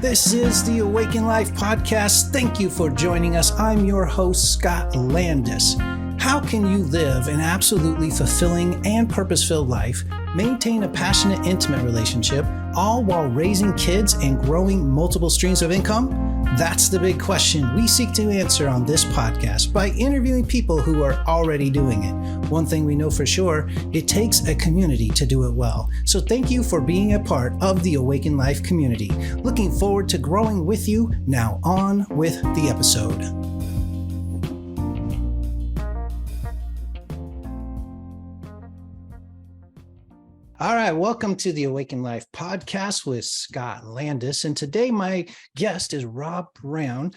This is the Awaken Life podcast. Thank you for joining us. I'm your host, Scott Landis. How can you live an absolutely fulfilling and purpose-filled life, maintain a passionate, intimate relationship, all while raising kids and growing multiple streams of income? That's the big question we seek to answer on this podcast by interviewing people who are already doing it. One thing we know for sure, it takes a community to do it well. So thank you for being a part of the Awaken Life community. Looking forward to growing with you. Now on with the episode. All right, welcome to the Awaken Life podcast with Scott Landis. And today my guest is Rob Brown.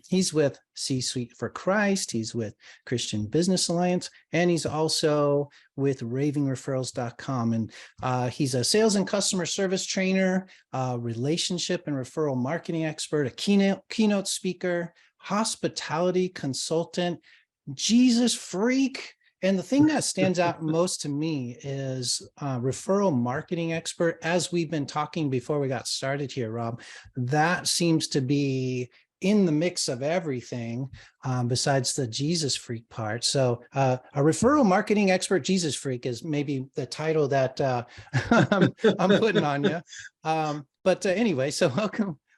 He's with C-Suite for Christ. He's with Christian Business Alliance, and he's also with ravingreferrals.com. And he's a sales and customer service trainer, relationship and referral marketing expert, a keynote speaker, hospitality consultant, Jesus freak. And the thing that stands out most to me is referral marketing expert. As we've been talking before we got started here, Rob, that seems to be in the mix of everything besides the Jesus freak part. So a referral marketing expert Jesus freak is maybe the title that I'm putting on you. But anyway, so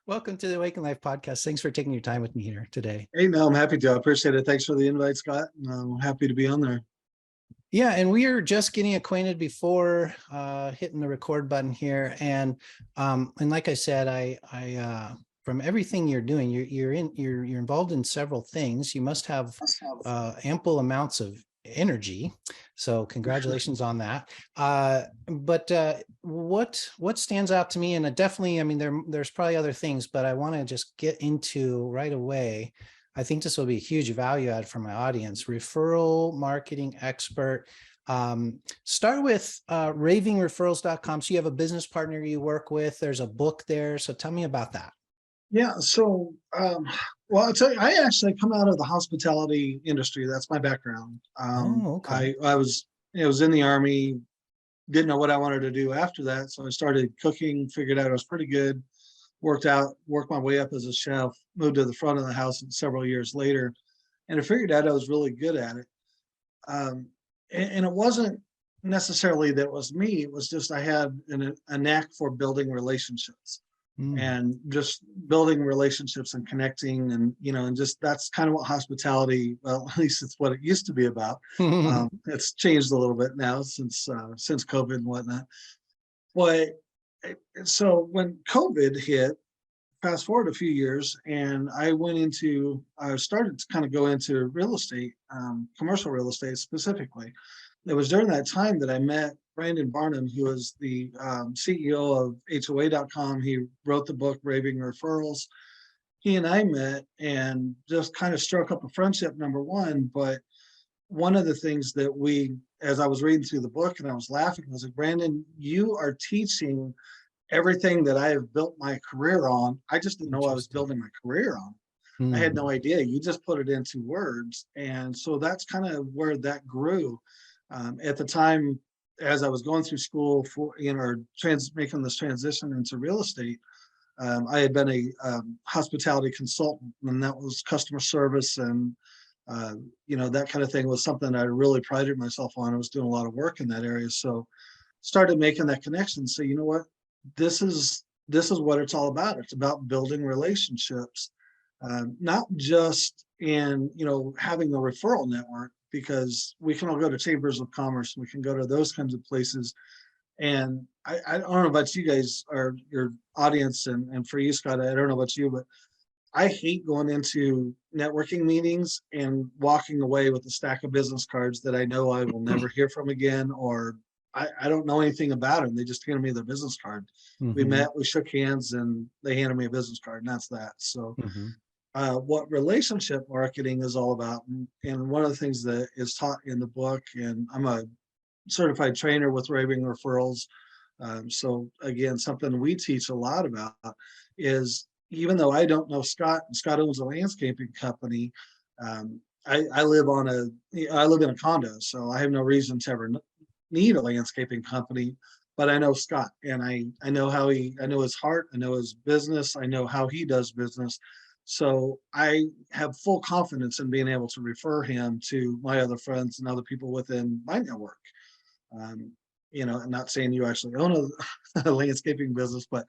welcome to the Awaken Life podcast. Thanks for taking your time with me here today. Hey, no, I'm happy to. I appreciate it. Thanks for the invite, Scott. I'm happy to be on there. Yeah, and we are just getting acquainted before hitting the record button here, and like I said, I from everything you're doing, you're involved in several things. You must have ample amounts of energy, so congratulations on that. But what stands out to me, and definitely, I mean, there's probably other things, but I want to just get into right away. I think this will be a huge value add for my audience. Referral marketing expert. Start with ravingreferrals.com. So you have a business partner you work with. There's a book there. So tell me about that. Yeah. So, well, I'll tell you, I actually come out of the hospitality industry. That's my background. Okay. I was in the Army, didn't know what I wanted to do after that. So I started cooking, figured out I was pretty good. Worked my way up as a chef, moved to the front of the house several years later, and I figured out I was really good at it. And it wasn't necessarily that it was me, it was just I had a knack for building relationships and just building relationships and connecting, and and just that's kind of what hospitality, well, at least it's what it used to be about. It's changed a little bit now since COVID and whatnot. But so when COVID hit, fast forward a few years, and I started to kind of go into real estate, commercial real estate specifically. It was during that time that I met Brandon Barnum, who was the CEO of HOA.com. He wrote the book, Raving Referrals. He and I met and just kind of struck up a friendship, number one. But one of the things that as I was reading through the book and I was laughing, I was like, Brandon, you are teaching everything that I have built my career on. I just didn't know I was building my career on. I had no idea. You just put it into words. And so that's kind of where that grew. At the time, as I was going through school for, making this transition into real estate, I had been a hospitality consultant, and that was customer service and that kind of thing was something I really prided myself on. I was doing a lot of work in that area. So started making that connection. So you know what? This is what it's all about. It's about building relationships, not just in, having a referral network, because we can all go to chambers of commerce. We can go to those kinds of places. And I don't know about you guys or your audience, and for you, Scott, I don't know about you, but I hate going into networking meetings and walking away with a stack of business cards that I know I will never hear from again, or I don't know anything about them. They just handed me their business card. We met, we shook hands, and they handed me a business card, and that's that. So what relationship marketing is all about, and one of the things that is taught in the book, and I'm a certified trainer with Raving Referrals. So again, something we teach a lot about is, even though I don't know Scott, and Scott owns a landscaping company, I live in a condo, so I have no reason to ever need a landscaping company. but I know Scott, and I know I know his heart, I know his business, I know how he does business. So I have full confidence in being able to refer him to my other friends and other people within my network. Um, I'm not saying you actually own a landscaping business, but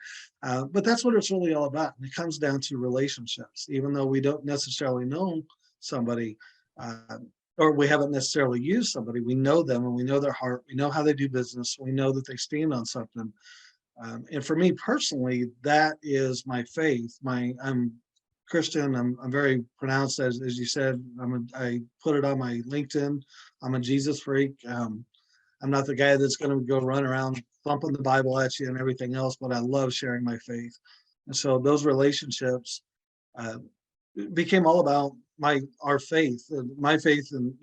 that's what it's really all about. And it comes down to relationships. Even though we don't necessarily know somebody, uh, or we haven't necessarily used somebody, we know them and we know their heart. We know how they do business. We know that they stand on something. And for me personally, that is my faith. I'm Christian. I'm very pronounced, as you said. I put it on my LinkedIn. I'm a Jesus freak. I'm not the guy that's going to go run around thumping the Bible at you and everything else, but I love sharing my faith. And so those relationships uh, became all about our faith, my faith, and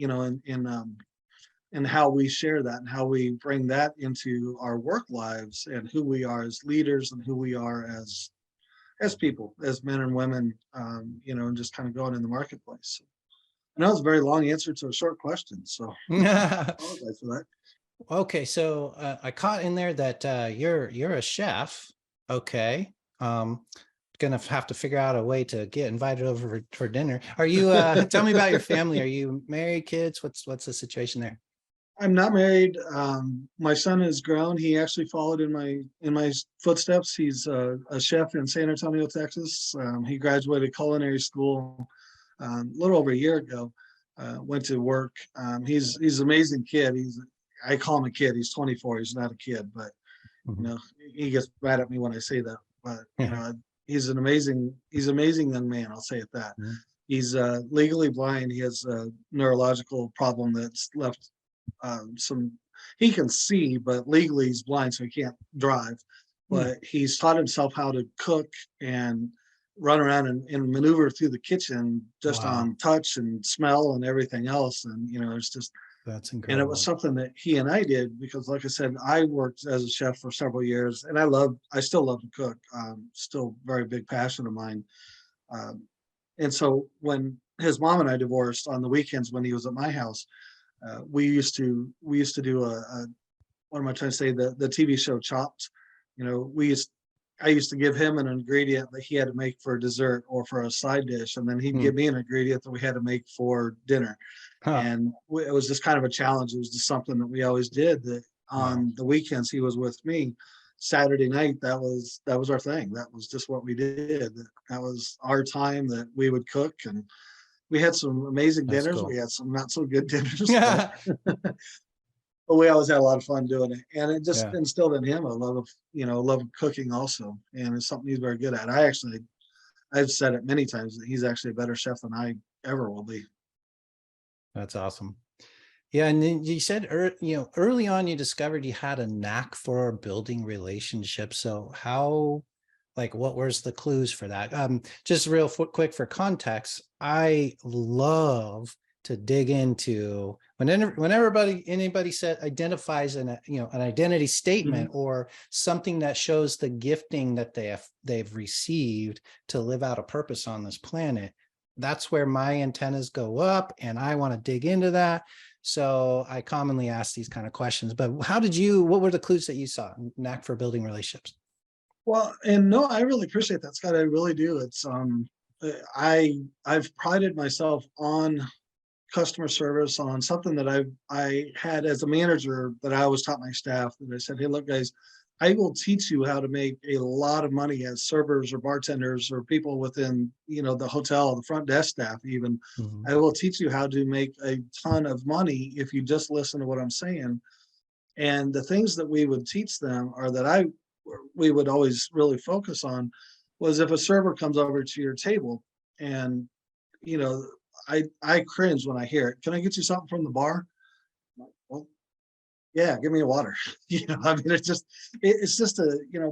in how we share that and how we bring that into our work lives and who we are as leaders and who we are as people, as men and women, and just kind of going in the marketplace. I know it's a very long answer to a short question, so I apologize for that. Okay, so I caught in there that you're a chef. Okay, gonna have to figure out a way to get invited over for dinner. Are you? Tell me about your family. Are you married, kids? What's the situation there? I'm not married. My son is grown. He actually followed in my footsteps. He's a chef in San Antonio, Texas. He graduated culinary school a little over a year ago. Went to work. He's an amazing kid. I call him a kid. He's 24. He's not a kid, but he gets mad at me when I say that. But he's an amazing young man. I'll say it that. Mhm. He's legally blind. He has a neurological problem that's left he can see, but legally he's blind, so he can't drive. But he's taught himself how to cook and run around and maneuver through the kitchen just Wow, on touch and smell and everything else. And it's just, that's and it was incredible. something that he and I did because, like I said, I worked as a chef for several years, and I still love to cook. Still very big passion of mine. Um, and so when his mom and I divorced on the weekends when he was at my house, we used to do what am I trying to say, the TV show Chopped. I used to give him an ingredient that he had to make for dessert or for a side dish, and then he'd Hmm. give me an ingredient that we had to make for dinner. Huh. And it was just kind of a challenge. It was just something that we always did. That Wow. on the weekends he was with me. Saturday night, that was our thing. That was just what we did. That was our time that we would cook, and we had some amazing That's dinners. cool. We had some not so good dinners, but we always had a lot of fun doing it. And it just Yeah, instilled in him a love of cooking also. And it's something he's very good at. I've said it many times that he's actually a better chef than I ever will be. that's awesome. Yeah, and then you said, early on you discovered you had a knack for building relationships. So what was the clues for that? Just real quick for context, I love to dig into when anybody identifies an identity statement Mhm. or something that shows the gifting that they've received to live out a purpose on this planet. That's where my antennas go up, and I want to dig into that. So I commonly ask these kind of questions. But what were the clues that you saw? Knack for building relationships. Well, and no, I really appreciate that, Scott. I really do. It's I've prided myself on customer service, on something that I had as a manager that I always taught my staff, that I said, hey, look, guys, I will teach you how to make a lot of money as servers or bartenders or people within, the hotel, the front desk staff even. Mhm. I will teach you how to make a ton of money if you just listen to what I'm saying. And the things that we would teach them, or that we would always really focus on, was if a server comes over to your table and, you know, I cringe when I hear it. Can I get you something from the bar? Well, yeah, give me a water. I mean, it's just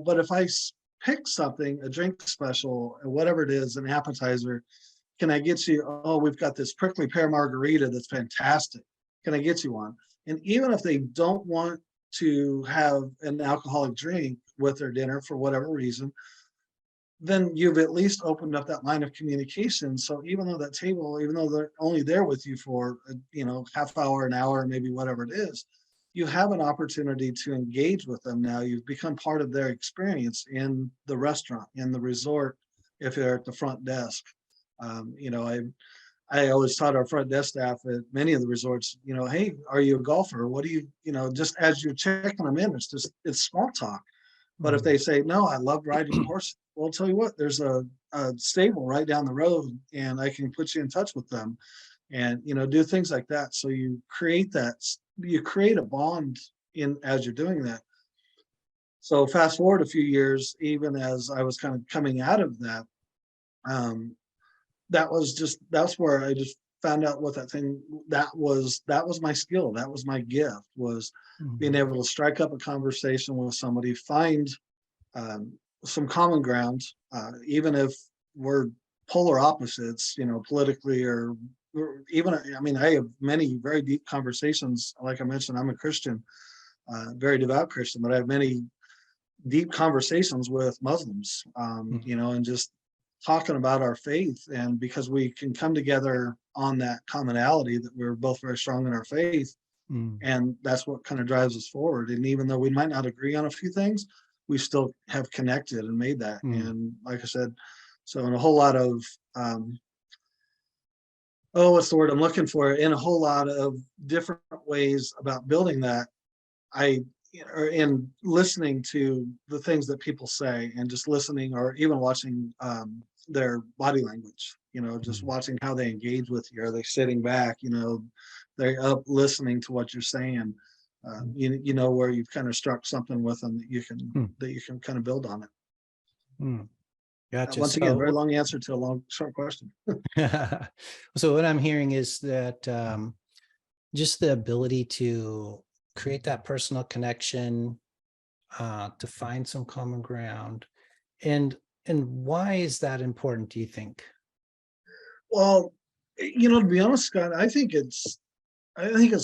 but if I pick something, a drink special, or whatever it is, an appetizer, can I get you, oh, we've got this prickly pear margarita that's fantastic. Can I get you one? And even if they don't want to have an alcoholic drink with their dinner for whatever reason, then you've at least opened up that line of communication. So even though they're only there with you for half hour, an hour, maybe whatever it is, you have an opportunity to engage with them now. You've become part of their experience in the restaurant, in the resort, if you're at the front desk. You know, I always taught our front desk staff at many of the resorts, you know, hey, are you a golfer? What do you know, just as you're checking them in, it's small talk. But if they say, no, I love riding horses, well, I'll tell you what, there's a stable right down the road and I can put you in touch with them and, you know, do things like that. So you create a bond in as you're doing that. So fast forward a few years, even as I was kind of coming out of that, that's where I just found out what that was my skill. That was my gift, was being able to strike up a conversation with somebody, find some common ground, even if we're polar opposites, you know, politically or even, I mean, I have many very deep conversations. Like I mentioned, I'm a Christian, very devout Christian, but I have many deep conversations with Muslims, you know, and just talking about our faith. And because we can come together on that commonality that we're both very strong in our faith, and that's what kind of drives us forward. And even though we might not agree on a few things, we still have connected and made that. And like I said, so in a whole lot of, what's the word I'm looking for? In a whole lot of different ways about building that, or in listening to the things that people say and just listening or even watching their body language, you know, just watching how they engage with you. Are they sitting back? You know, they're up listening to what you're saying. You know, where you've kind of struck something with them that you can kind of build on it. Gotcha. Once again, very long answer to a short question. So what I'm hearing is that just the ability to create that personal connection, to find some common ground, and why is that important, do you think? Well, you know, to be honest, Scott, I think it's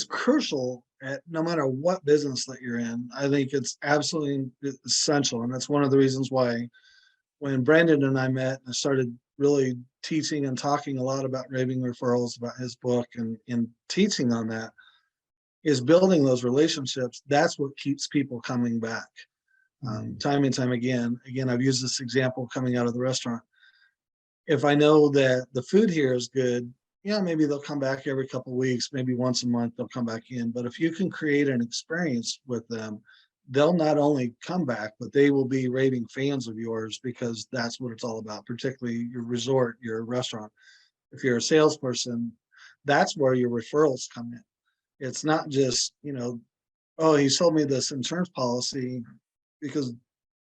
crucial at no matter what business that you're in. I think it's absolutely essential. And that's one of the reasons why when Brandon and I met and I started really teaching and talking a lot about raving referrals, about his book and teaching on that, is building those relationships. That's what keeps people coming back. Time and time again. Again, I've used this example coming out of the restaurant. If I know that the food here is good, yeah, maybe they'll come back every couple of weeks, maybe once a month they'll come back in. But if you can create an experience with them, they'll not only come back, but they will be raving fans of yours, because that's what it's all about, particularly your resort, your restaurant. If you're a salesperson, that's where your referrals come in. It's not just, you know, oh, he sold me this insurance policy, because to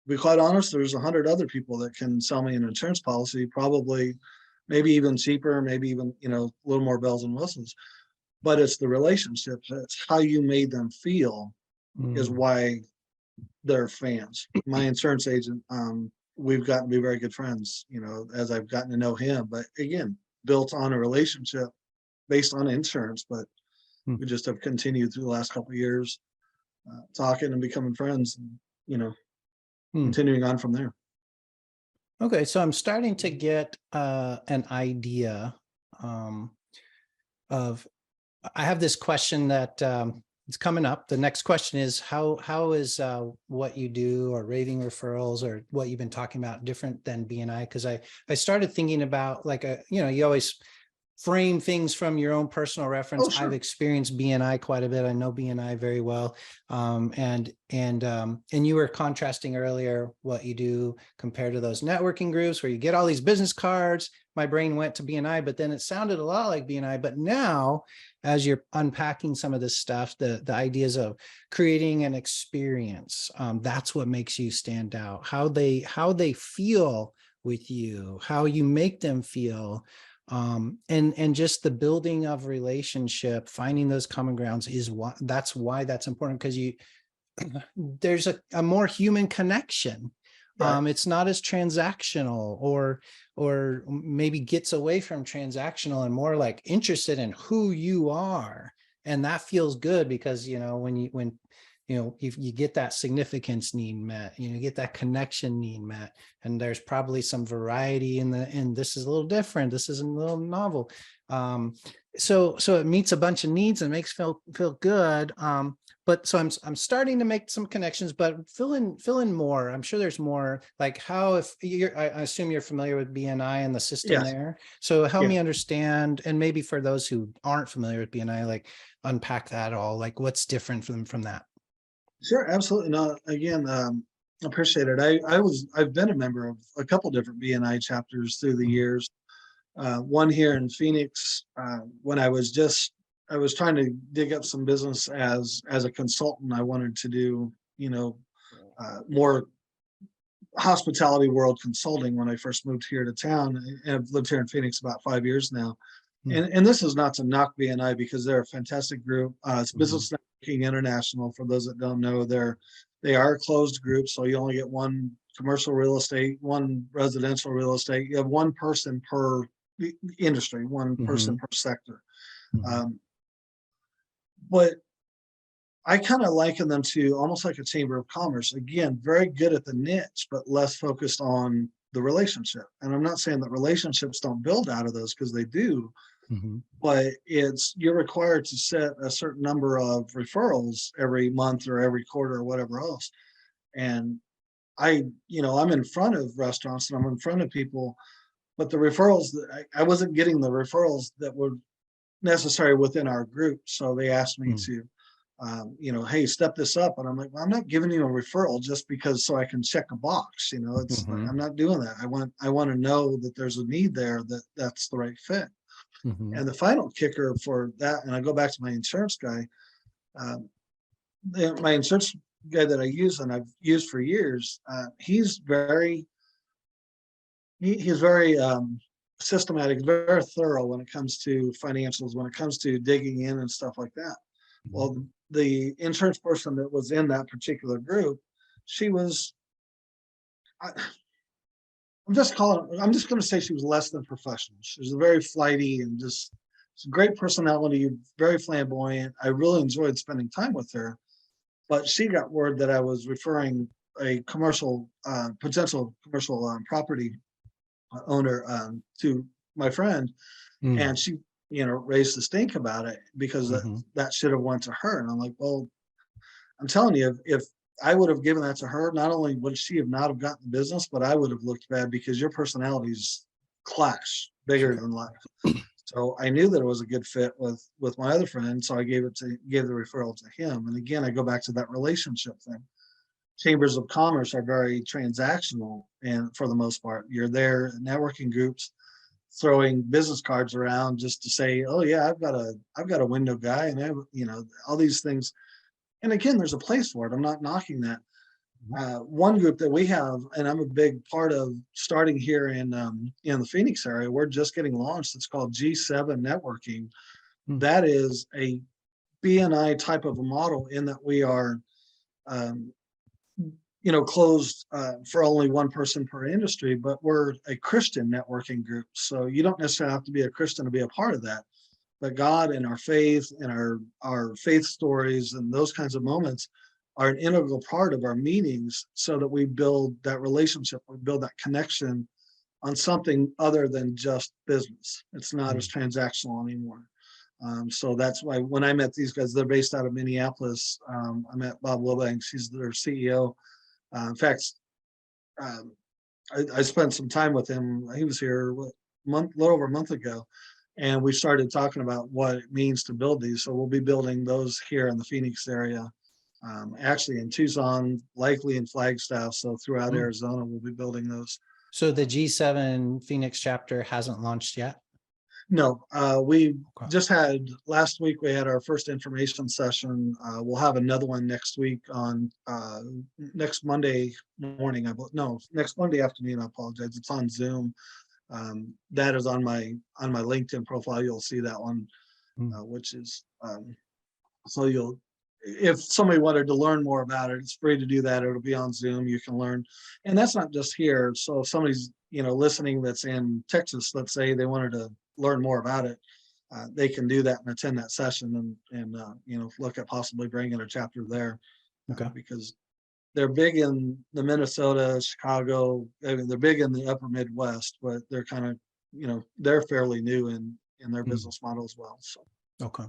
be quite honest, there's 100 other people that can sell me an insurance policy, probably, maybe even cheaper, maybe even, you know, a little more bells and whistles. But it's the relationships. It's how you made them feel is why they're fans. My insurance agent, we've gotten to be very good friends, you know, as I've gotten to know him. But again, built on a relationship based on insurance, but we just have continued through the last couple of years, talking and becoming friends, and, you know, continuing on from there. Okay, so I'm starting to get an idea of, I have this question that it's coming up. The next question is, how is what you do, or raving referrals, or what you've been talking about, different than BNI? Because I started thinking about, like, you know, you always frame things from your own personal reference. Oh, sure. I've experienced BNI quite a bit. I know BNI very well. And you were contrasting earlier what you do compared to those networking groups where you get all these business cards. My brain went to BNI, but then it sounded a lot like BNI. But now, as you're unpacking some of this stuff, the ideas of creating an experience, that's what makes you stand out. How they feel with you, how you make them feel. And just the building of relationship, finding those common grounds that's why that's important, because there's a more human connection. Right. It's not as transactional, or maybe gets away from transactional and more like interested in who you are. And that feels good, because, you know, when you know, if you get that significance need met, you know, you get that connection need met, and there's probably some variety in this is a little different, this is a little novel. So it meets a bunch of needs and makes feel good. but so I'm starting to make some connections, but fill in more. I'm sure there's more, like how, if you're, I assume you're familiar with BNI and the system Yes. there. So help Yeah. me understand, and maybe for those who aren't familiar with BNI, like unpack that all, like what's different from that. Sure, absolutely. No, again, appreciate it. I've been a member of a couple different BNI chapters through the Mhm. years. One here in Phoenix, when I was trying to dig up some business as a consultant. I wanted to do, more hospitality world consulting when I first moved here to town. And I've lived here in Phoenix about 5 years now. Mhm. And this is not to knock BNI because they're a fantastic group. It's Mhm. Business Networking International. For those that don't know, they are a closed group, so you only get one commercial real estate, one residential real estate. You have one person per industry, one person Mhm. per sector. Mhm. Um, but I kind of liken them to almost like a chamber of commerce. Again, very good at the niche, but less focused on the relationship. And I'm not saying that relationships don't build out of those, because they do, Mhm. but you're required to set a certain number of referrals every month or every quarter or whatever else. And I'm in front of restaurants and I'm in front of people, but the referrals that I wasn't getting the referrals that were necessary within our group. So they asked me Mhm. to, hey, step this up. And I'm like, well, I'm not giving you a referral just because so I can check a box. It's like, Mhm. I'm not doing that. I want to know that there's a need there, that's the right fit. Mhm. And the final kicker for that, and I go back to my insurance guy, um, my insurance guy that I use and I've used for years, he's very systematic, very thorough when it comes to financials, when it comes to digging in and stuff like that. Well, Mhm. the insurance person that was in that particular group, she was, I, I'm just going to say she was less than professional. She was very flighty and just great personality, very flamboyant. I really enjoyed spending time with her, but she got word that I was referring a potential commercial property owner to my friend, Mhm. and she, raised the stink about it because Mhm. that should have went to her. And I'm like, well, I'm telling you, if I would have given that to her, not only would she have not have gotten the business, but I would have looked bad because your personalities clash bigger Okay. than life. So I knew that it was a good fit with my other friend, so I gave the referral to him. And again, I go back to that relationship thing. Chambers of commerce are very transactional, and for the most part, you're there networking groups throwing business cards around just to say, oh yeah, I've got a window guy, and I have, all these things. And again, there's a place for it. I'm not knocking that. One group that we have, and I'm a big part of, starting here in the Phoenix area, we're just getting launched. It's called G7 Networking. Mhm. That is a BNI type of a model in that we are, um, closed for only one person per industry, but we're a Christian networking group. So you don't necessarily have to be a Christian to be a part of that. But God and our faith and our faith stories and those kinds of moments are an integral part of our meetings, so that we build that relationship, we build that connection on something other than just business. It's not as Mhm. transactional anymore. So that's why when I met these guys, they're based out of Minneapolis. I met Bob Wilbanks, he's their CEO. In fact, um, I spent some time with him. He was here little over a month ago, and we started talking about what it means to build these. So we'll be building those here in the Phoenix area, actually in Tucson, likely in Flagstaff. So throughout Mhm. Arizona, we'll be building those. So the G7 Phoenix chapter hasn't launched yet? No, we Okay. just had last week. We had our first information session. We'll have another one next week on next Monday morning. No, next Monday afternoon. I apologize. It's on Zoom. That is on my LinkedIn profile. You'll see that one, Mhm. which is so you'll, if somebody wanted to learn more about it, it's free to do that. It'll be on Zoom. You can learn, and that's not just here. So if somebody's listening that's in Texas, let's say they wanted to learn more about it, they can do that and attend that session and look at possibly bringing a chapter there, Okay. because they're big in the Minnesota, Chicago. I mean, they're big in the upper Midwest, but they're kind of, they're fairly new in their Mhm. business model as well. So Okay.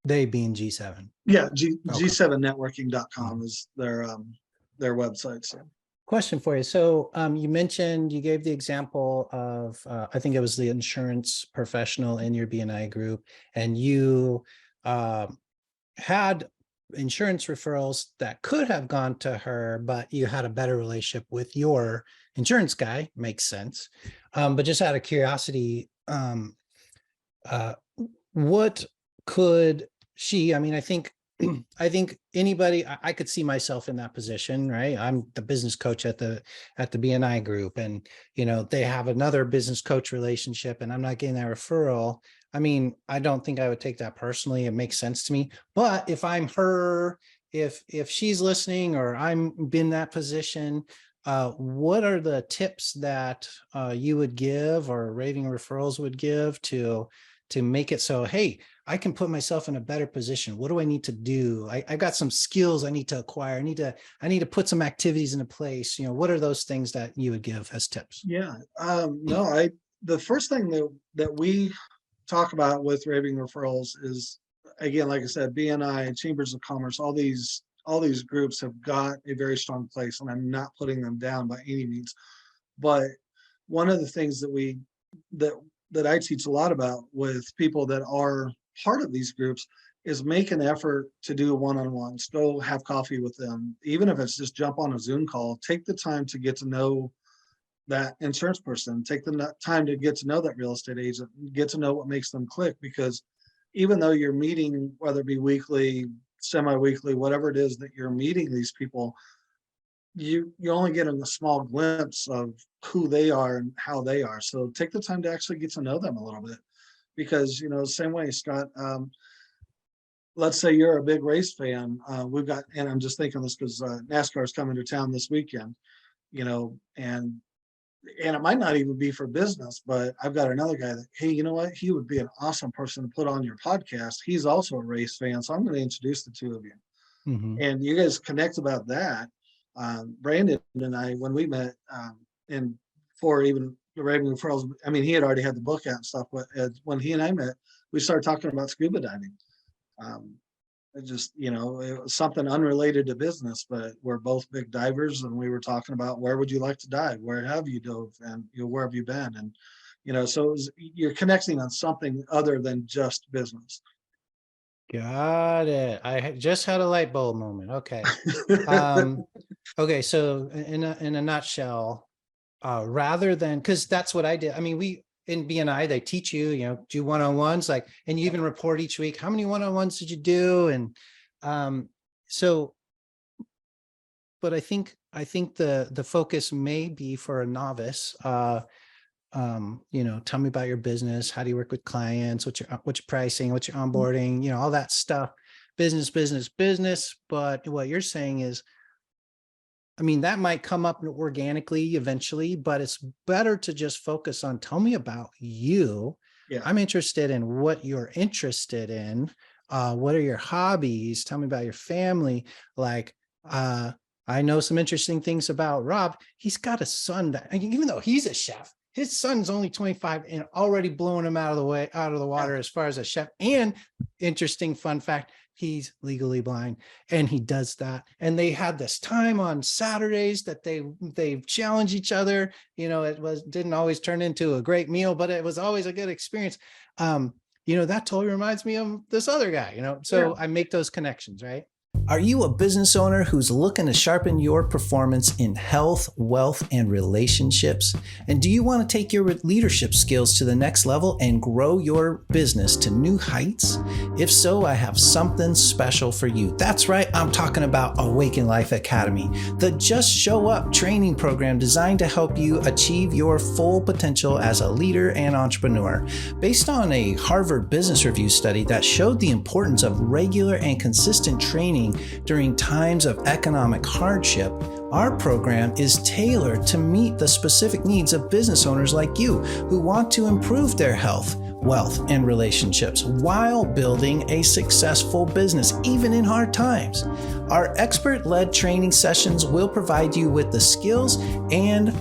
They being G7. Yeah, Okay. G7networking.com is their website. So. Question for you. So you mentioned, you gave the example of, I think it was the insurance professional in your BNI group, and you had insurance referrals that could have gone to her, but you had a better relationship with your insurance guy. Makes sense. But just out of curiosity, what could she, I mean, I think anybody, I could see myself in that position, right? I'm the business coach at the BNI group, and they have another business coach relationship, and I'm not getting that referral. I mean, I don't think I would take that personally. It makes sense to me. But if I'm her, if she's listening, or I'm in that position, what are the tips that you would give, or Raving Referrals would give to make it so, hey, I can put myself in a better position? What do I need to do? I've got some skills I need to acquire. I need to put some activities into place. What are those things that you would give as tips? Yeah. No, the first thing that we talk about with Raving Referrals is, again, like I said, BNI, Chambers of Commerce, all these groups have got a very strong place, and I'm not putting them down by any means. But one of the things that I teach a lot about with people that are part of these groups is make an effort to do one-on-ones. Go have coffee with them, even if it's just jump on a Zoom call. Take the time to get to know that insurance person. Take the time to get to know that real estate agent. Get to know what makes them click, because even though you're meeting, whether it be weekly, semi-weekly, whatever it is that you're meeting these people, you're only getting a small glimpse of who they are and how they are. So take the time to actually get to know them a little bit, because same way, Scott, let's say you're a big race fan. We've got, and I'm just thinking this because NASCAR is coming to town this weekend, and it might not even be for business, but I've got another guy that, hey, you know what, he would be an awesome person to put on your podcast. He's also a race fan, so I'm going to introduce the two of you. Mm-hmm. And you guys connect about that. Brandon and I, when we met, and for even the Raving Referrals, I mean, he had already had the book out and stuff, but when he and I met, we started talking about scuba diving. It just, it was something unrelated to business, but we're both big divers, and we were talking about, where would you like to dive? Where have you dove? And where have you been? And, so you're connecting on something other than just business. Got it. I just had a light bulb moment. Okay. Okay. So in a nutshell, rather than, because that's what I did. I mean, in BNI, they teach you, do one-on-ones, and you even report each week, how many one-on-ones did you do? And so, but I think the focus may be for a novice, tell me about your business. How do you work with clients? What's your pricing? What's your onboarding? All that stuff, business. But what you're saying is, I mean, that might come up organically eventually, but it's better to just focus on, tell me about you. Yeah. I'm interested in what you're interested in. What are your hobbies? Tell me about your family. I know some interesting things about Rob. He's got a son that, even though he's a chef, his son's only 25 and already blowing him out of the water as far as a chef. And interesting fun fact, he's legally blind, and he does that. And they had this time on Saturdays that they challenge each other. It didn't always turn into a great meal, but it was always a good experience. That totally reminds me of this other guy, so I make those connections, right? Are you a business owner who's looking to sharpen your performance in health, wealth, and relationships? And do you want to take your leadership skills to the next level and grow your business to new heights? If so, I have something special for you. That's right, I'm talking about Awaken Life Academy, the Just Show Up training program designed to help you achieve your full potential as a leader and entrepreneur. Based on a Harvard Business Review study that showed the importance of regular and consistent training during times of economic hardship, our program is tailored to meet the specific needs of business owners like you who want to improve their health, wealth, and relationships while building a successful business, even in hard times. Our expert-led training sessions will provide you with the skills and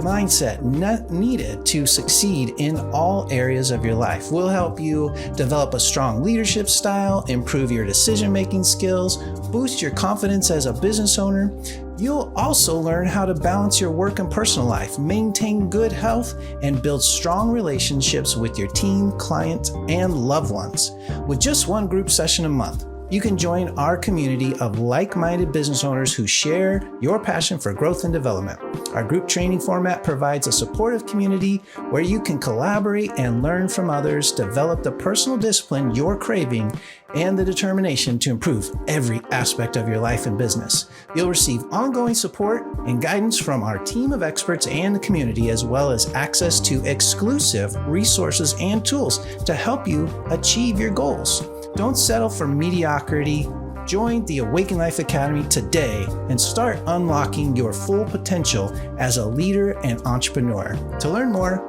the mindset needed to succeed in all areas of your life. We'll help you develop a strong leadership style, improve your decision-making skills, boost your confidence as a business owner. You'll also learn how to balance your work and personal life, maintain good health, and build strong relationships with your team, clients, and loved ones. With just one group session a month, you can join our community of like-minded business owners who share your passion for growth and development. Our group training format provides a supportive community where you can collaborate and learn from others, develop the personal discipline you're craving, and the determination to improve every aspect of your life and business. You'll receive ongoing support and guidance from our team of experts and the community, as well as access to exclusive resources and tools to help you achieve your goals. Don't settle for mediocrity. Join the Awaken Life Academy today and start unlocking your full potential as a leader and entrepreneur. To learn more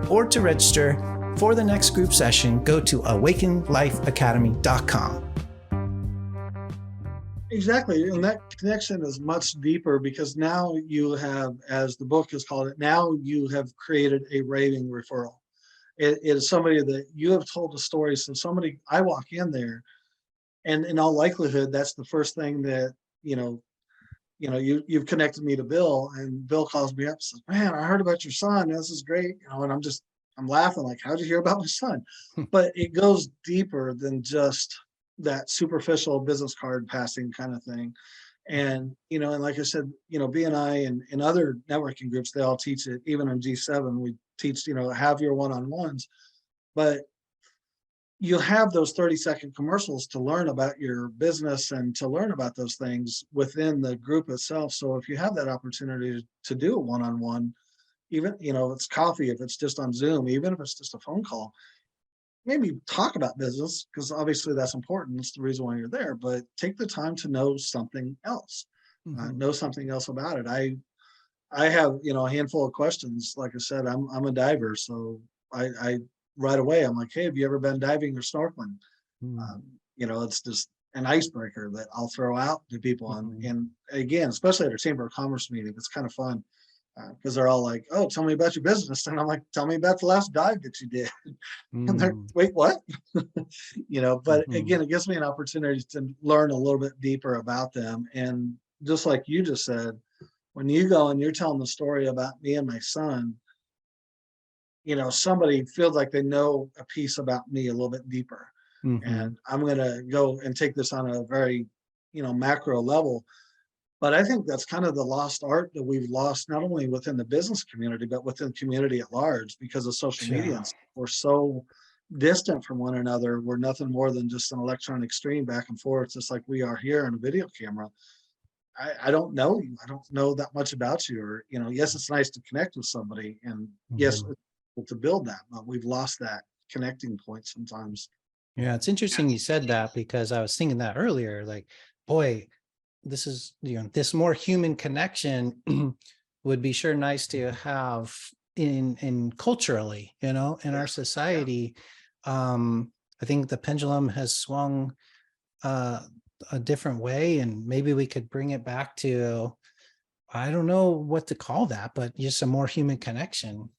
or to register for the next group session, go to awakenlifeacademy.com. Exactly. And that connection is much deeper because now you have, as the book has called it, now you have created a raving referral. It is somebody that you have told a story. So somebody, I walk in there, and in all likelihood, that's the first thing that, you've connected me to Bill, and Bill calls me up and says, man, I heard about your son. This is great. And I'm laughing like, how'd you hear about my son? But it goes deeper than just that superficial business card passing kind of thing. And, and like I said, BNI and other networking groups, they all teach it. Even in G7, we teach, have your one-on-ones, but you have those 30-second commercials to learn about your business and to learn about those things within the group itself. So if you have that opportunity to do a one-on-one, even, it's coffee, if it's just on Zoom, even if it's just a phone call, maybe talk about business, because obviously that's important. It's the reason why you're there, but take the time to know something else, know something else about it. I have, a handful of questions. Like I said, I'm a diver. So I right away, I'm like, hey, have you ever been diving or snorkeling? It's just an icebreaker that I'll throw out to people. And again, especially at a Chamber of Commerce meeting, it's kind of fun because they're all like, oh, tell me about your business. And I'm like, tell me about the last dive that you did. And they're, wait, what? But again, it gives me an opportunity to learn a little bit deeper about them. And just like you just said, when you go and you're telling the story about me and my son, somebody feels like they know a piece about me a little bit deeper. And I'm going to go and take this on a very, macro level. But I think that's kind of the lost art that we've lost, not only within the business community, but within the community at large, because of social media. We're so distant from one another. We're nothing more than just an electronic stream back and forth, just like we are here on a video camera. I don't know you. I don't know that much about you. Or, yes, it's nice to connect with somebody, and yes, to build that, but we've lost that connecting point sometimes. Yeah, it's interesting you said that, because I was thinking that earlier, like, boy, this is, this more human connection would be sure nice to have in culturally, in our society. I think the pendulum has swung a different way, and maybe we could bring it back to, I don't know what to call that, but just a more human connection.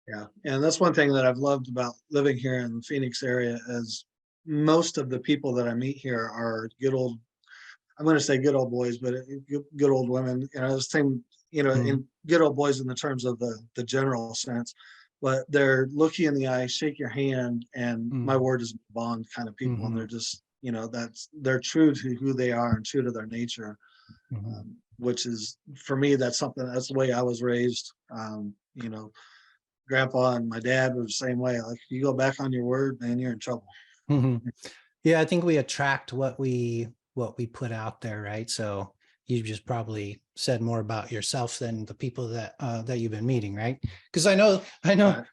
Yeah. And that's one thing that I've loved about living here in the Phoenix area, is most of the people that I meet here are good old, I'm going to say good old boys, but good old women, the same, in good old boys in the terms of the general sense, but they're look you in the eye, shake your hand, and my word is bond kind of people. And they're just, they're true to who they are and true to their nature, which is, for me, that's the way I was raised. Grandpa and my dad were the same way. Like, if you go back on your word, man, you're in trouble. Yeah, I think we attract what we put out there, right? So you just probably said more about yourself than the people that you've been meeting, right? Because I know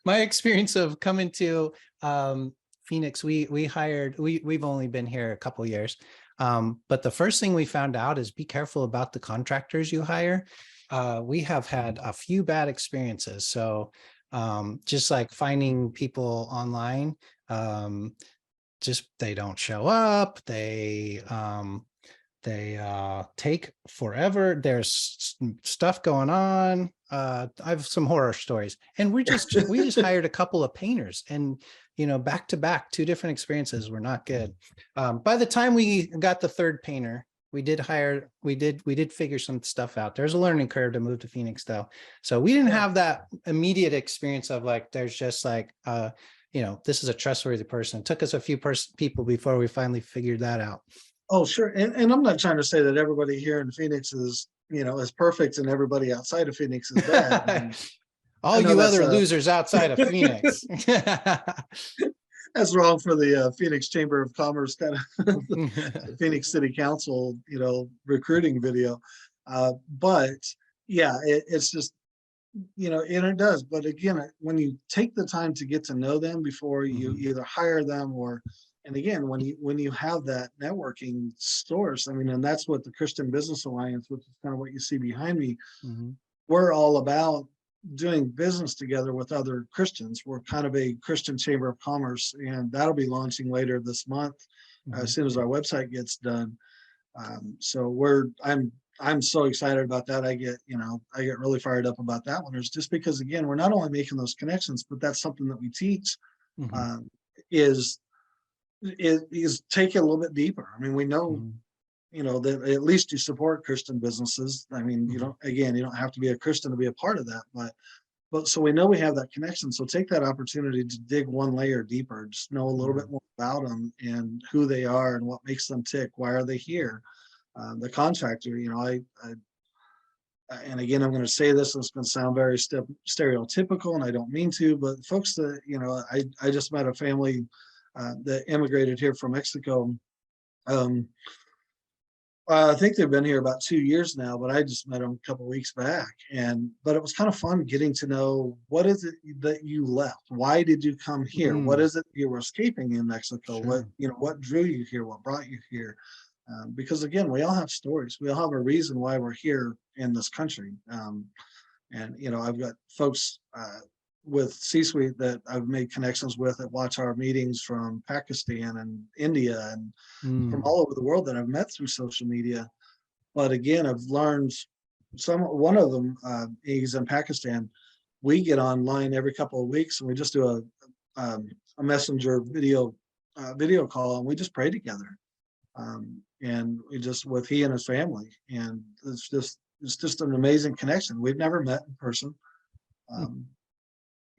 my experience of coming to Phoenix. We've only been here a couple of years, but the first thing we found out is be careful about the contractors you hire. We have had a few bad experiences. So just like finding people online, just they don't show up. They take forever. There's stuff going on. I have some horror stories, and we just hired a couple of painters, and back to back, two different experiences were not good. By the time we got the third painter, we did figure some stuff out. There's a learning curve to move to Phoenix though. So we didn't have that immediate experience of like, there's just like, this is a trustworthy person. It took us a few people before we finally figured that out. Oh, sure. And I'm not trying to say that everybody here in Phoenix is, is perfect and everybody outside of Phoenix is bad. I mean, all you other losers outside of Phoenix. That's wrong for the Phoenix Chamber of Commerce, kind of the Phoenix City Council, recruiting video. But yeah, it's just, and it does. But again, when you take the time to get to know them before you either hire them and again, when you have that networking source, I mean, and that's what the Christian Business Alliance, which is kind of what you see behind me, we're all about doing business together with other Christians. We're kind of a Christian Chamber of Commerce, and that'll be launching later this month as soon as our website gets done. So I'm so excited about that. I get really fired up about that one. It's just because, again, we're not only making those connections, but that's something that we teach is take it a little bit deeper. I mean, we know, that at least you support Christian businesses. I mean, you don't have to be a Christian to be a part of that, but so we know we have that connection. So take that opportunity to dig one layer deeper, just know a little bit more about them and who they are and what makes them tick. Why are they here? The contractor, and again, I'm going to say this, it's going to sound very stereotypical, and I don't mean to, but folks that, I just met a family that immigrated here from Mexico. I think they've been here about 2 years now, but I just met them a couple of weeks back. But it was kind of fun getting to know, what is it that you left? Why did you come here? What is it you were escaping in Mexico? Sure. What drew you here? What brought you here? Because again, we all have stories. We all have a reason why we're here in this country. And I've got folks with C-suite that I've made connections with that watch our meetings from Pakistan and India and from all over the world that I've met through social media. But again, I've learned one of them, he's in Pakistan. We get online every couple of weeks and we just do a messenger video call, and we just pray together. And we just with he and his family, and it's just an amazing connection. We've never met in person.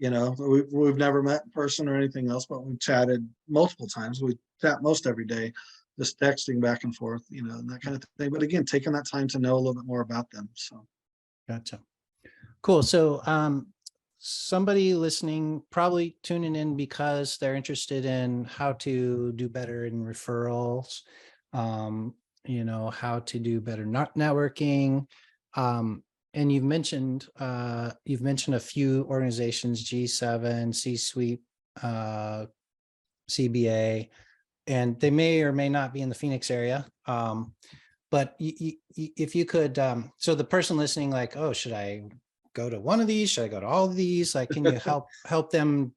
We've never met in person or anything else, but we've chatted multiple times. We chat most every day, just texting back and forth, and that kind of thing. But again, taking that time to know a little bit more about them. So, gotcha. Cool. So, somebody listening probably tuning in because they're interested in how to do better in referrals, how to do better networking. And you've mentioned a few organizations, G7, C-suite, CBA, and they may or may not be in the Phoenix area. But if you could, so the person listening, like, oh, should I go to one of these? Should I go to all of these? Like, can you help them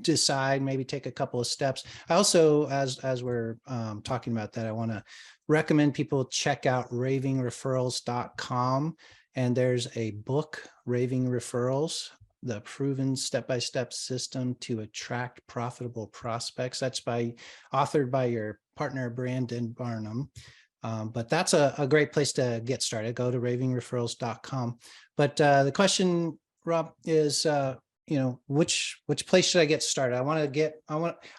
decide, maybe take a couple of steps? I also, as we're talking about that, I want to recommend people check out ravingreferrals.com. And there's a book, Raving Referrals, the proven step-by-step system to attract profitable prospects. That's authored by your partner, Brandon Barnum. But that's a great place to get started. Go to ravingreferrals.com. But the question, Rob, is, which place should I get started?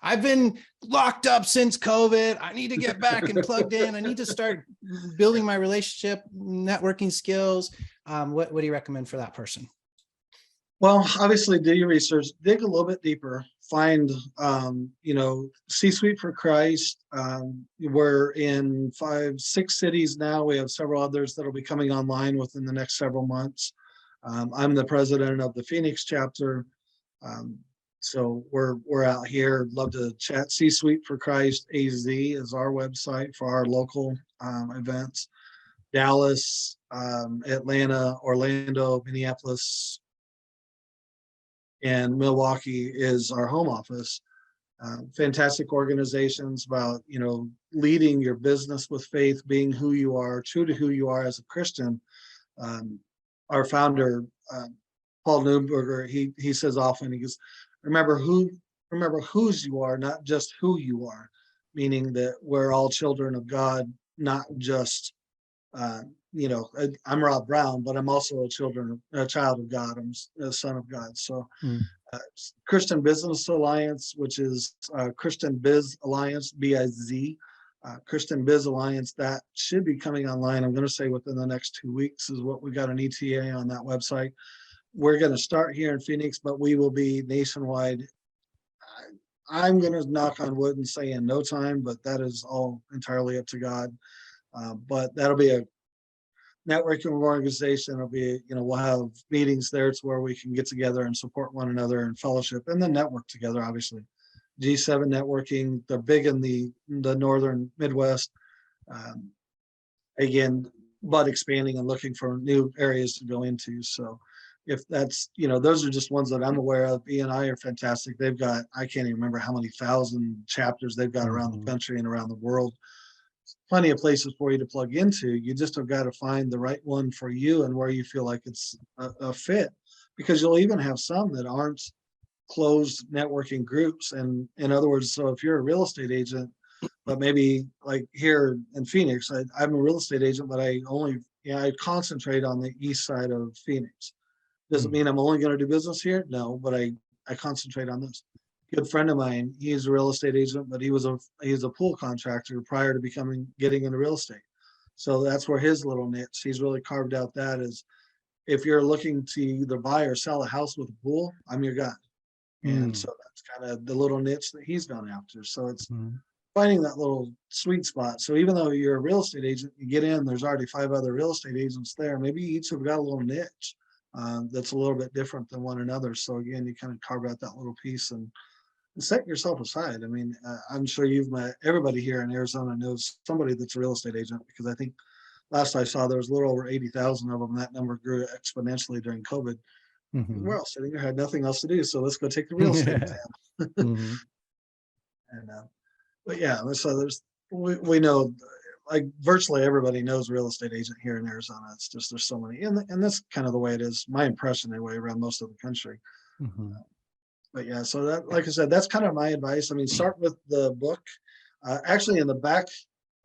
I've been locked up since COVID. I need to get back and plugged in. I need to start building my relationship, networking skills. What do you recommend for that person? Well, obviously do your research, dig a little bit deeper, find, C-suite for Christ. We're in 5-6 cities now. We have several others that'll be coming online within the next several months. I'm the president of the Phoenix chapter. So we're out here. Love to chat. C-suite for Christ AZ is our website for our local events. Dallas, Atlanta, Orlando, Minneapolis, and Milwaukee is our home office. Fantastic organizations about, leading your business with faith, being who you are, true to who you are as a Christian. Our founder, Paul Newberger, he says often, he goes, remember whose you are, not just who you are, meaning that we're all children of God, not just, I'm Rob Brown, but I'm also a child of God. I'm a son of God. So Mm. Christian Business Alliance, which is Christian Biz Alliance, BIZ. Christian Biz Alliance, that should be coming online. I'm going to say within the next 2 weeks is what we got an ETA on that website. We're going to start here in Phoenix, but we will be nationwide. I'm going to knock on wood and say in no time, but that is all entirely up to God. But that'll be a networking organization. It'll be, we'll have meetings there to where we can get together and support one another and fellowship and then network together, obviously. G7 networking, they're big in the northern Midwest. Again, but expanding and looking for new areas to go into. So if that's, those are just ones that I'm aware of. E&I are fantastic. They've got, I can't even remember how many thousand chapters they've got around the country and around the world. Plenty of places for you to plug into. You just have got to find the right one for you and where you feel like it's a fit, because you'll even have some that aren't closed networking groups. And in other words, so if you're a real estate agent, but maybe like here in Phoenix, I'm a real estate agent, but I concentrate on the east side of Phoenix. Doesn't mean I'm only going to do business here. No, but I concentrate on this. Good friend of mine, he's a real estate agent, but he's a pool contractor prior to getting into real estate. So that's where his little niche, he's really carved out that is, if you're looking to either buy or sell a house with a pool, I'm your guy. And so that's kind of the little niche that he's gone after. So it's finding that little sweet spot. So even though you're a real estate agent, you get in, there's already 5 other real estate agents there. Maybe each have got a little niche that's a little bit different than one another. So again, you kind of carve out that little piece and set yourself aside. I mean, I'm sure you've met everybody here in Arizona knows somebody that's a real estate agent, because I think last I saw there was a little over 80,000 of them. That number grew exponentially during COVID. We're all sitting there, had nothing else to do, so let's go take the real estate exam. And but yeah, so we know, like virtually everybody knows a real estate agent here in Arizona. It's just there's so many, and that's kind of the way it is. My impression anyway around most of the country. But yeah, so that, like I said, that's kind of my advice. I mean, start with the book. Actually, in the back,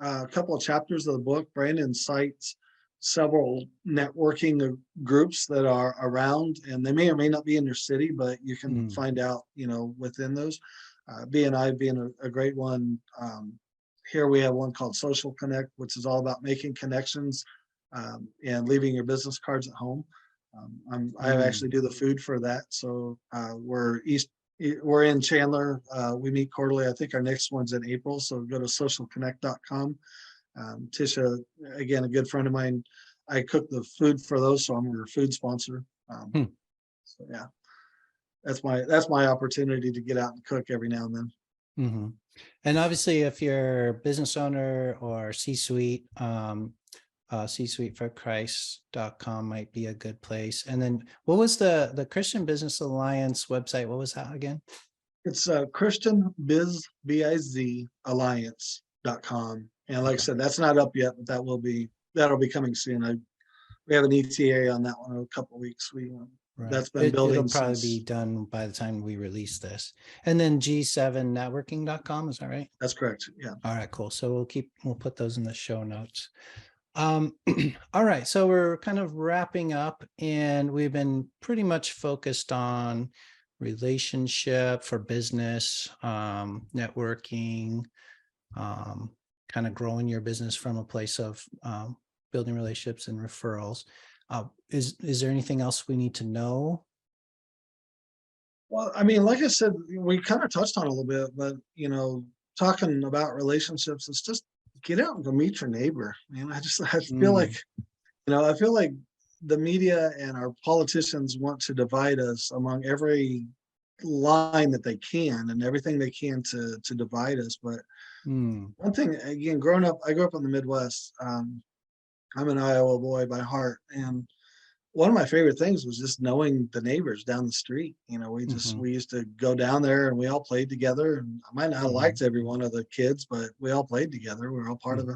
a couple of chapters of the book, Brandon cites several networking groups that are around, and they may or may not be in your city, but you can find out, within those. BNI being a great one. Here we have one called Social Connect, which is all about making connections and leaving your business cards at home. I actually do the food for that. So we're in Chandler. We meet quarterly. I think our next one's in April. So go to socialconnect.com. Tisha, again, a good friend of mine. I cook the food for those, so I'm her food sponsor. So yeah, that's my opportunity to get out and cook every now and then. And obviously, if you're a business owner or C-suite, csuiteforchrist.com might be a good place. And then what was the Christian Business Alliance website? What was that again? It's Christian Biz Alliance.com. And like I said, that's not up yet, but that'll be coming soon. We have an ETA on that one in a couple of weeks. That's been building. It'll probably be done by the time we release this. And then G7networking.com, is that right? That's correct. Yeah. All right, cool. So we'll put those in the show notes. All right, so we're kind of wrapping up, and we've been pretty much focused on relationship for business, networking, kind of growing your business from a place of building relationships and referrals. Is there anything else we need to know? Well, I mean, like I said, we kind of touched on it a little bit, but talking about relationships, it's just get out and go meet your neighbor. Man, I feel like, the media and our politicians want to divide us among every line that they can and everything they can to divide us. But one thing, again, I grew up in the Midwest. I'm an Iowa boy by heart, and one of my favorite things was just knowing the neighbors down the street. We used to go down there and we all played together. And I might not have liked every one of the kids, but we all played together. We were all part of it.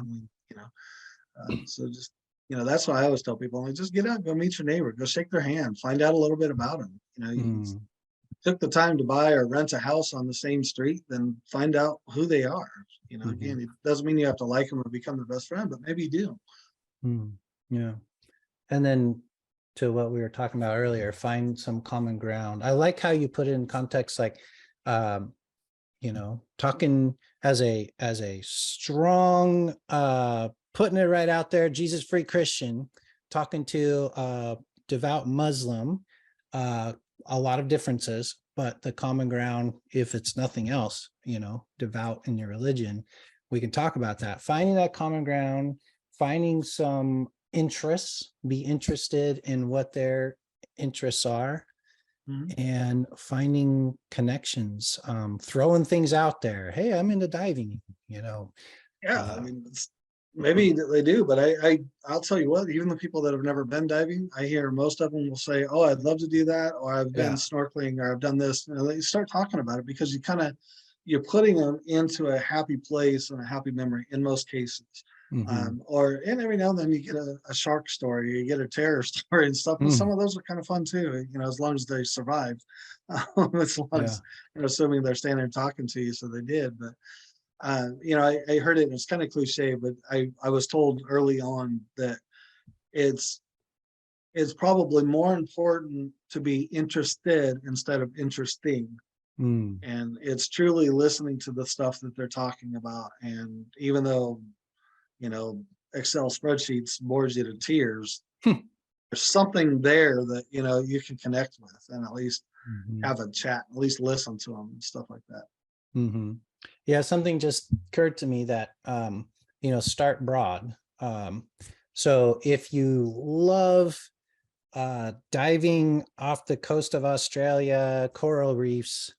So just That's why I always tell people, like, just get out, go meet your neighbor, go shake their hand, find out a little bit about them. You Mm, took the time to buy or rent a house on the same street, then find out who they are. mhm, Again, it doesn't mean you have to like them or become their best friend, but maybe you do. mm, yeah. And then to what we were talking about earlier, find some common ground. I like how you put it in context, like, um, talking as a strong, putting it right out there, Jesus free Christian, talking to a devout Muslim, uh, a lot of differences, but the common ground, if it's nothing else, devout in your religion, we can talk about that. Finding that common ground, finding some interests, be interested in what their interests are, Mhm. and finding connections, throwing things out there. Hey, I'm into diving, Yeah, I uh, mean, maybe they do, but I'll tell you what, even the people that have never been diving, I hear most of them will say, "Oh, I'd love to do that," or "I've been yeah. snorkeling," or "I've done this." They start talking about it because you're putting them into a happy place and a happy memory in most cases. Mm-hmm. And every now and then you get a shark story, you get a terror story and stuff. And some Mm, of those are kind of fun too, as long as they survived. As long yeah. as, assuming they're standing there talking to you, so they did. But I heard it, it's kind of cliche, but I was told early on that it's it's probably more important to be interested instead of interesting. Mm. And it's truly listening to the stuff that they're talking about. And even though, you know, Excel spreadsheets bores you to tears, there's something there that, you can connect with and at least Mm-hmm. have a chat, at least listen to them and stuff like that. Mm-hmm. Yeah, something just occurred to me that, start broad. So if you love diving off the coast of Australia, coral reefs,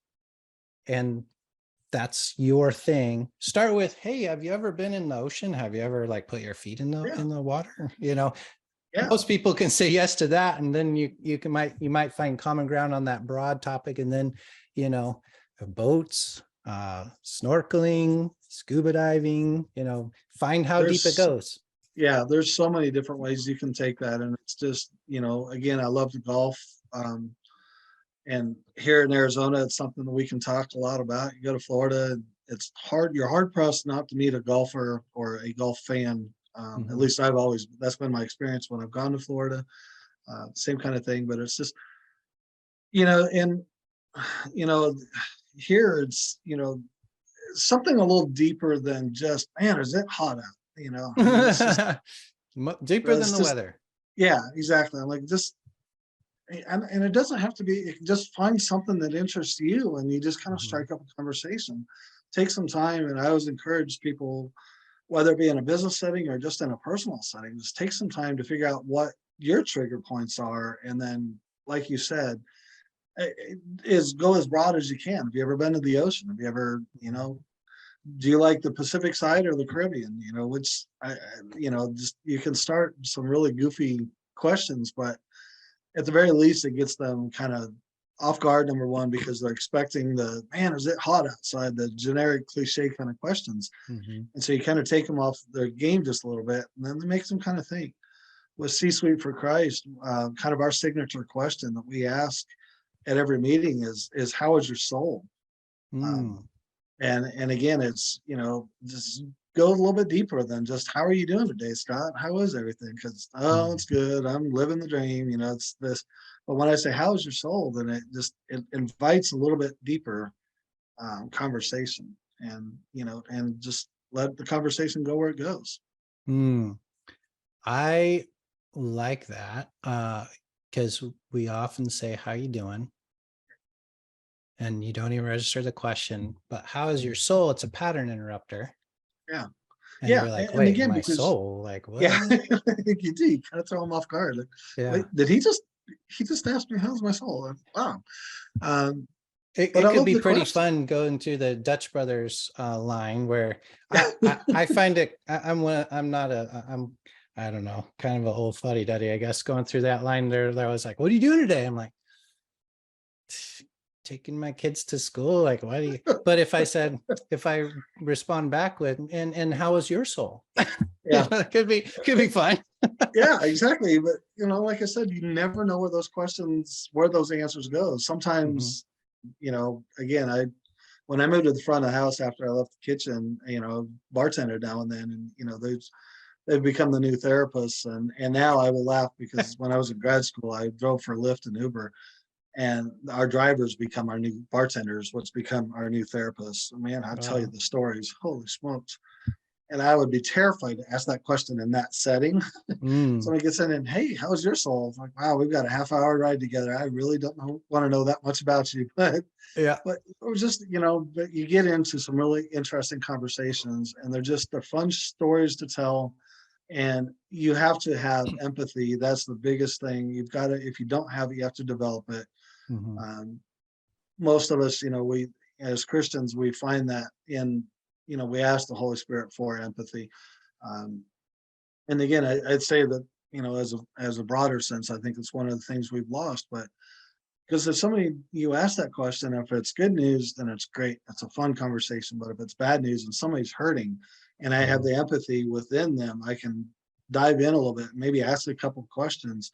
and that's your thing, start with, hey, have you ever been in the ocean? Have you ever like put your feet in the Yeah. water? Yeah. Most people can say yes to that, and then you might find common ground on that broad topic, and then you know boats, snorkeling, scuba diving, find how deep it There's goes. Yeah, there's so many different ways you can take that. And it's just, again, I love to golf. And here in Arizona, it's something that we can talk a lot about. You go to Florida, you're hard pressed not to meet a golfer or a golf fan. At Mhm. least that's been my experience when I've gone to Florida. Same kind of thing, but it's just, and, you know, here something a little deeper than just, man, is it hot out? I mean, it's just, Deeper than it's the just, weather. yeah, exactly. I'm like, just, and it doesn't have to be, you can just find something that interests you and you just kind of Mhm. strike up a conversation. Take some time. And I always encourage people, whether it be in a business setting or just in a personal setting, just take some time to figure out what your trigger points are. And then, like you said, is go as broad as you can. Have you ever been to the ocean? Have you ever, do you like the Pacific side or the Caribbean? Just you can start some really goofy questions, but at the very least, it gets them kind of off guard, number one, because they're expecting man, is it hot outside? The generic cliche kind of questions. Mhm. And so you kind of take them off their game just a little bit, and then it makes them kind of think. With C Suite for Christ, kind of our signature question that we ask at every meeting is how is your soul? Um, Mm. and again, it's, just go a little bit deeper than just how are you doing today, Scott? How is everything? Because, oh, Mm. it's good. I'm living the dream. It's this. But when I say how is your soul, then it invites a little bit deeper conversation, and just let the conversation go where it goes. Mm. I like that, because we often say, how you doing? And you don't even register the question, but how is your soul? It's a pattern interrupter. Yeah, And yeah, you're like, and wait, again, my because soul? Like, yeah, what? I think you do. You kind of throw them off guard. Like, Yeah. wait, did he just asked me how's my soul? Wow. Um, but It I could love be the pretty question. fun going to the Dutch Brothers line where I find it, I'm not I don't know, kind of an old fuddy duddy, I guess, going through that line there. They're always like, what are you doing today? I'm like, taking my kids to school. Like, why do you, but if I respond back with, and how is your soul? Yeah. It could be fine. Yeah, exactly. But like I said, you never know where those questions, where those answers go. Mhm. Sometimes, again, when I moved to the front of the house after I left the kitchen, bartender now and then, and they've become the new therapists. And now I will laugh because when I was in grad school, I drove for Lyft and Uber, and our drivers become our new bartenders, what's become our new therapists. Man, I tell you Wow. the stories. Holy smokes. And I would be terrified to ask that question in that setting. Mm, Somebody gets in and, hey, how's your soul? I'm like, wow, we've got a half-hour ride together. I really don't want to know that much about you, yeah. but it was just, but you get into some really interesting conversations, and they're fun stories to tell. And you have to have empathy. That's the biggest thing. You've got to, if you don't have it, you have to develop it. Mhm. Um, Most of us, we as Christians, we find that we ask the Holy Spirit for empathy. Um, and again, I'd say that, as a broader sense, I think it's one of the things we've lost. But because if somebody, you ask that question, if it's good news, then it's great. It's a fun conversation. But if it's bad news and somebody's hurting and I have Mhm. the empathy within them, I can dive in a little bit, maybe ask a couple of questions,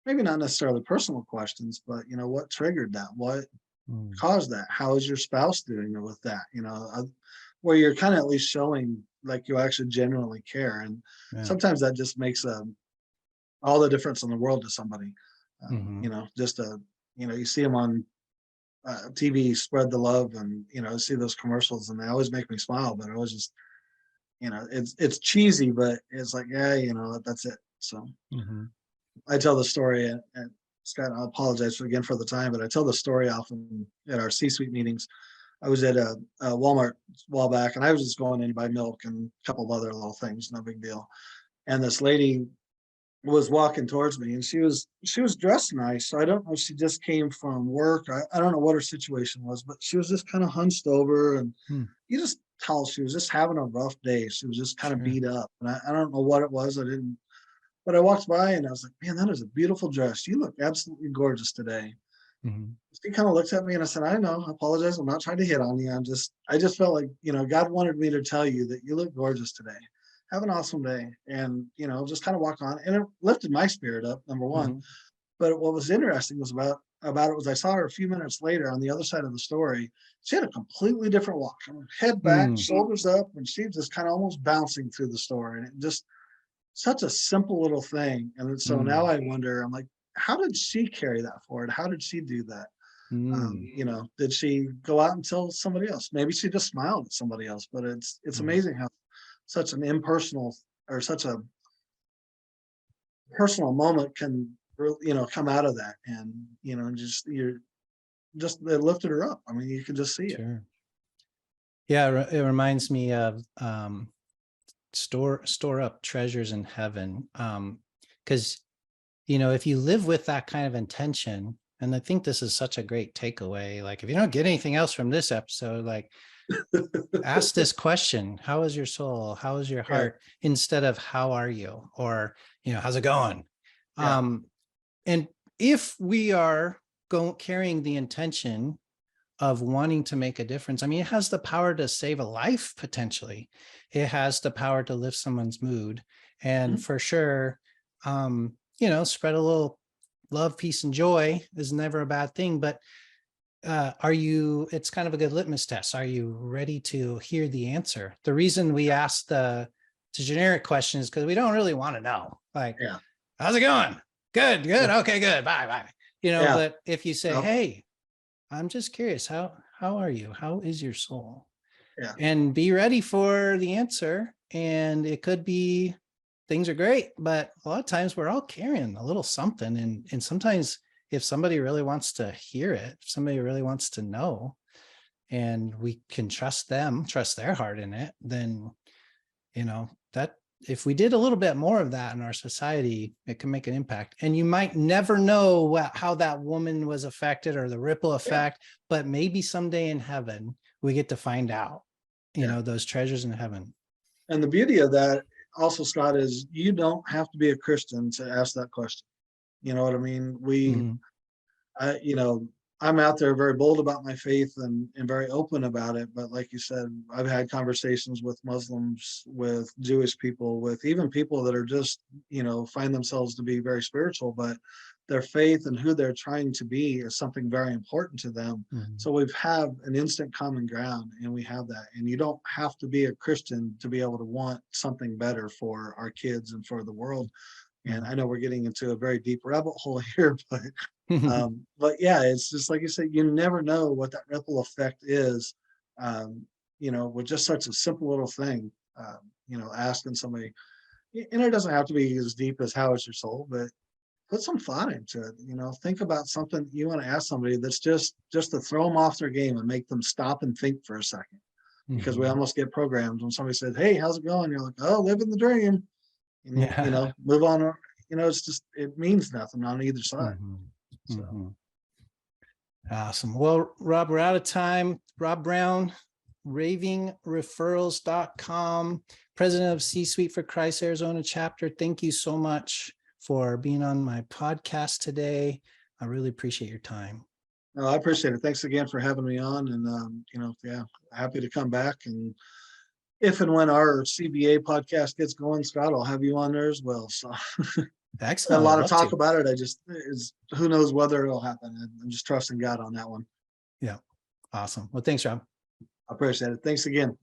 maybe not necessarily personal questions, but what triggered that? What Mm. caused that? How is your spouse doing with that? Where you're kind of at least showing like you actually genuinely care. And Yeah. sometimes that just makes all the difference in the world to somebody. Mhm. Just you see them on TV, spread the love, and see those commercials, and they always make me smile. But I was just, it's cheesy, but it's like, yeah, that's it. So Mhm. I tell the story, and Scott, I apologize again for the time, but I tell the story often at our C-suite meetings. I was at a Walmart a while back, and I was just going in to buy milk and a couple of other little things, no big deal. And this lady was walking towards me, and she was dressed nice. So I don't know if she just came from work. I don't know what her situation was, but she was just kind of hunched over, and Mm. you just tell she was just having a rough day. She was just kind of Sure. beat up, and I don't know what it was. I didn't, but I walked by and I was like, man, that is a beautiful dress. You look absolutely gorgeous today. Mhm. She kind of looked at me and I said, I know, I apologize. I'm not trying to hit on you. I just felt like, God wanted me to tell you that you look gorgeous today. Have an awesome day. And, just kind of walk on. And it lifted my spirit up, number one. Mhm. But what was interesting was about it was I saw her a few minutes later on the other side of the story. She had a completely different walk. Head back, Mm. shoulders up, and she was just kind of almost bouncing through the store. And it just such a simple little thing. And so now Mm. I wonder, I'm like, how did she carry that forward? How did she do that? Mm. Did she go out and tell somebody else? Maybe she just smiled at somebody else, but it's Mm. amazing how such an impersonal or such a personal moment can come out of that. And just you're just they lifted her up. I mean, you could just see it. Sure. Yeah, it reminds me of store up treasures in heaven. Because if you live with that kind of intention, and I think this is such a great takeaway. Like, if you don't get anything else from this episode, like, ask this question: how is your soul? How is your Yeah, heart? Instead of how are you, or how's it going? yeah, Um, and if we are carrying the intention of wanting to make a difference, I mean, it has the power to save a life potentially. It has the power to lift someone's mood, and mhm, for sure, spread a little love, peace, and joy is never a bad thing. But it's kind of a good litmus test. Are you ready to hear the answer? The reason we ask the generic question is because we don't really want to know. Like, yeah, how's it going? Good, good. yeah, Okay, good. Bye, bye. yeah, But if you say, no, hey, I'm just curious, how are you? How is your soul? yeah, And be ready for the answer. And it could be things are great, but a lot of times we're all carrying a little something. And sometimes if somebody really wants to hear it, if somebody really wants to know, and we can trust them, trust their heart in it, then that if we did a little bit more of that in our society, it can make an impact. And you might never know how that woman was affected or the ripple yeah, effect, but maybe someday in heaven we get to find out, yeah. those treasures in heaven. And the beauty of that also, Scott, is you don't have to be a Christian to ask that question. You know what I mean? Mhm. I, you know, I'm out there very bold about my faith and very open about it. But like you said, I've had conversations with Muslims, with Jewish people, with even people that are just, find themselves to be very spiritual, but their faith and who they're trying to be is something very important to them. Mhm. So we've have an instant common ground, and we have that. And you don't have to be a Christian to be able to want something better for our kids and for the world. And I know we're getting into a very deep rabbit hole here, but yeah, it's just like you said, you never know what that ripple effect is, with just such a simple little thing, asking somebody, and it doesn't have to be as deep as how is your soul, but put some thought into it. Think about something you want to ask somebody that's just to throw them off their game and make them stop and think for a second. Because we Mhm. almost get programmed when somebody says, "Hey, how's it going?" You're like, "Oh, living the dream," and Yeah. move on. It's just, it means nothing on either side. Mhm. So. Mhm. Awesome. Well, Rob, we're out of time. Rob Brown, ravingreferrals.com, president of C-Suite for Christ Arizona chapter. Thank you so much for being on my podcast today. I really appreciate your time. No, I appreciate it. Thanks again for having me on, and yeah, happy to come back. And if and when our CBA podcast gets going, Scott, I'll have you on there as well. So got a Excellent. I'd lot of love talk to. about it. Who knows whether it'll happen. I'm just trusting God on that one. Yeah. Awesome. Well, thanks, Rob. I appreciate it. Thanks again.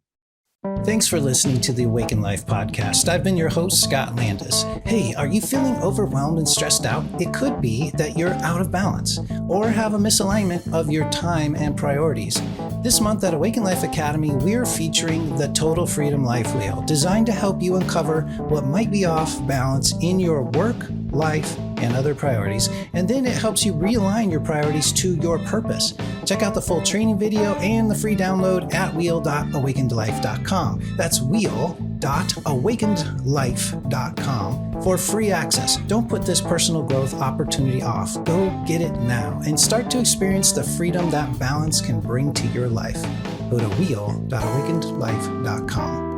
Thanks for listening to the Awaken Life podcast. I've been your host, Scott Landis. Hey, are you feeling overwhelmed and stressed out? It could be that you're out of balance or have a misalignment of your time and priorities. This month at Awaken Life Academy, we're featuring the Total Freedom Life Wheel, designed to help you uncover what might be off balance in your work, life, and other priorities. And then it helps you realign your priorities to your purpose. Check out the full training video and the free download at wheel.awakenedlife.com. That's wheel.awakenedlife.com for free access. Don't put this personal growth opportunity off. Go get it now and start to experience the freedom that balance can bring to your life. Go to wheel.awakenedlife.com.